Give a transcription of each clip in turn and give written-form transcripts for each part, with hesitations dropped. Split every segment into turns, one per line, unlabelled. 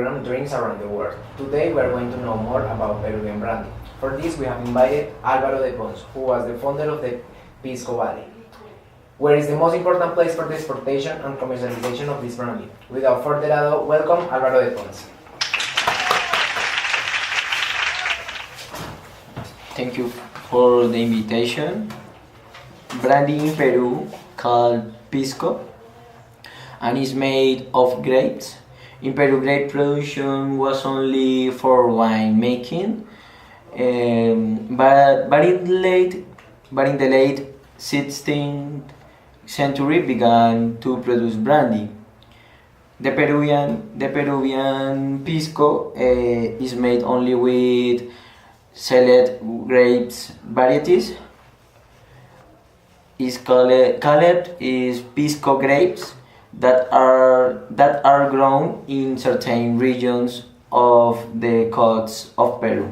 program Drinks Around the World. Today we are going to know more about Peruvian brandy. For this we have invited Álvaro de Pons, who was the founder of the Pisco Valley, where is the most important place for the exportation and commercialization of this brandy. Without further ado, welcome Álvaro de Pons.
Thank you for the invitation. Brandy in Peru called Pisco and is made of grapes. In Peru, grape production was only for wine making, but in the late 16th century began to produce brandy. The Peruvian Pisco is made only with select grapes varieties. Is called Pisco grapes that are grown in certain regions of the coasts of Peru.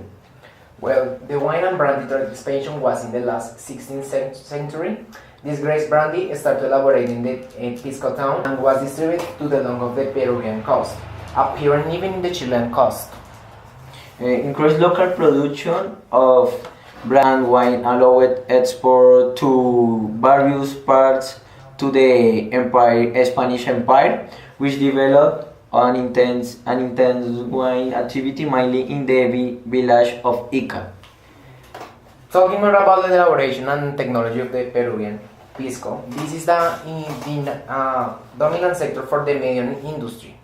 Well, the wine and brandy expansion was in the last 16th century. This grape brandy started elaborating in Pisco town and was distributed to the long of the Peruvian coast, appearing even in the Chilean coast.
Increased local production of brand wine allowed export to various parts to the Spanish Empire, which developed an intense wine activity mainly in the village of Ica.
Talking more about the elaboration and technology of the Peruvian Pisco, this is the dominant sector for the medium industry.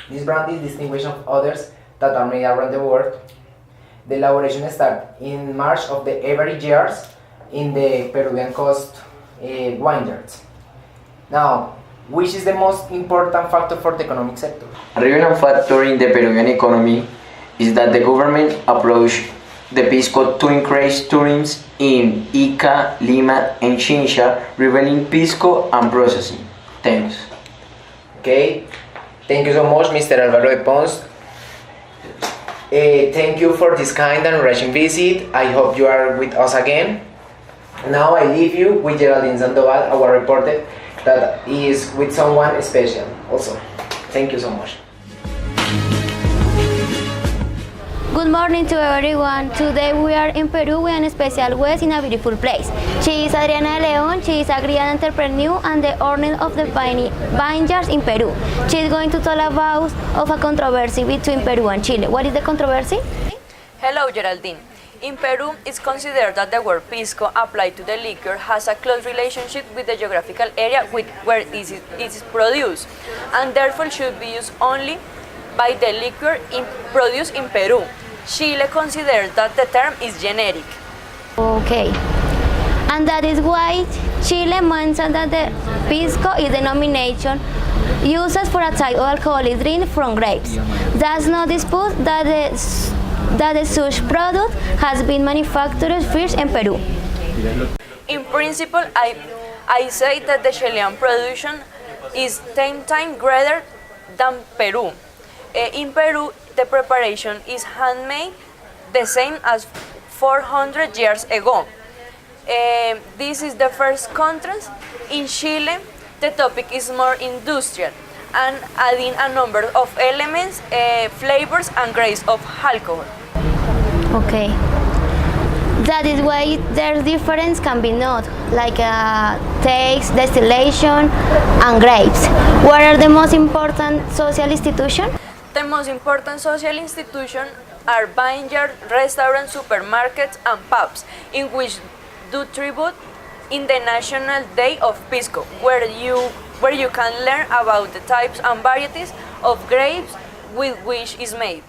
This brand is distinguished from others that are made around the world. The elaboration starts in March of the every years in the Peruvian coast vineyards. Now, which is the most important factor for the economic sector?
A relevant factor in the Peruvian economy is that the government approached the Pisco to increase tourism in Ica, Lima, and Chincha, revealing Pisco and processing. Thanks.
Okay, thank you so much, Mr. Álvaro de Pons. Thank you for this kind and refreshing visit. I hope you are with us again. Now I leave you with Geraldine Sandoval, our reporter, that is with someone special also. Thank you so much.
Good morning to everyone. Today we are in Peru with a special guest in a beautiful place. She is Adriana León. She is a Griot entrepreneur and the owner of the vineyards in Peru. She is going to tell about a controversy between Peru and Chile. What is the controversy?
Hello, Geraldine. In Peru, it's considered that the word pisco applied to the liquor has a close relationship with the geographical area where it is produced, and therefore should be used only by the liquor produced in Peru. Chile considers that the term is generic.
Okay. And that is why Chile mentioned that the pisco is the denomination used for a type of alcoholic drink from grapes. There's no dispute that the such product has been manufactured first in Peru.
In principle, I say that the Chilean production is 10 times greater than Peru. In Peru, the preparation is handmade the same as 400 years ago. This is the first contrast. In Chile, the topic is more industrial and adding a number of elements, flavors and grades of alcohol.
Okay. That is why their difference can be noted, like taste, distillation, and grapes. What are the most important social institutions?
The most important social institutions are vineyards, restaurants, supermarkets, and pubs, in which do tribute in the National Day of Pisco, where you can learn about the types and varieties of grapes with which is made.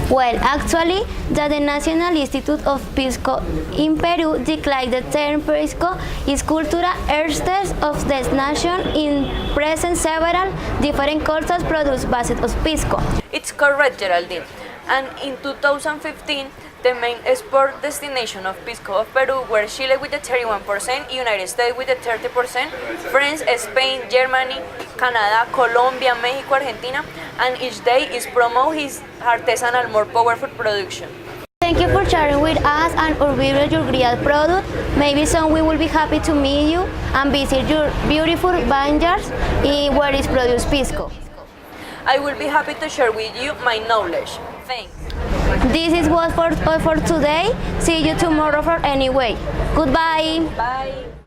Well, actually, the National Institute of Pisco in Peru declared the term Pisco is cultural heritage of the nation in present several different cultures produced based on Pisco.
It's correct, Geraldine. And in 2015, the main export destination of Pisco of Peru were Chile with the 31%, United States with the 30%, France, Spain, Germany, Canada, Colombia, Mexico, Argentina, and each day is promote his artisanal, more powerful production.
Thank you for sharing with us and reveal your Griot product. Maybe soon we will be happy to meet you and visit your beautiful vineyards where is produced Pisco.
I will be happy to share with you my knowledge. Thanks.
This is what for today. See you tomorrow for anyway. Goodbye.
Bye.